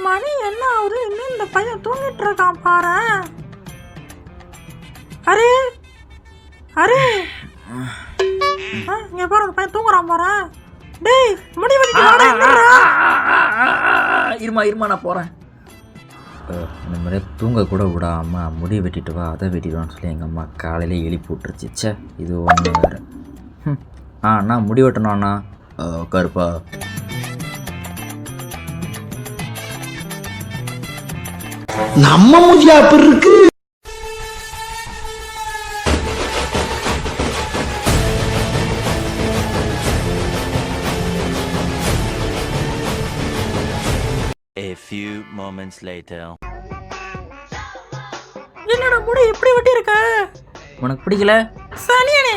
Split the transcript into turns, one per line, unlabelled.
மணி என்ன ஆகுது? இன்னும் இந்த பையன் தூங்கிட்டு இருக்கான் பாரு. அரே அரே இங்க பாரு, அந்த பையன் தூங்குறான் பாரு. டேய் முடி வெட்டிட்டு வாடா.
இருமா நான் போகிறேன். இந்த மாதிரி தூங்க கூட விடாமல் முடி வெட்டிட்டு வா, அதை வெட்டிடுவான்னு சொல்லி எங்கள் அம்மா காலையில் எழுப்பி விட்டுருச்சு. இது ஒன்று வேறு. அண்ணா முடி வெட்டணும் அண்ணா. கருப்பா
நம்ம மூஞ்சியா அப்படி இருக்கு.
A few moments later.
என்னோட முடி இப்படி வெட்டி இருக்க?
உனக்கு பிடிக்கல?
சனியனே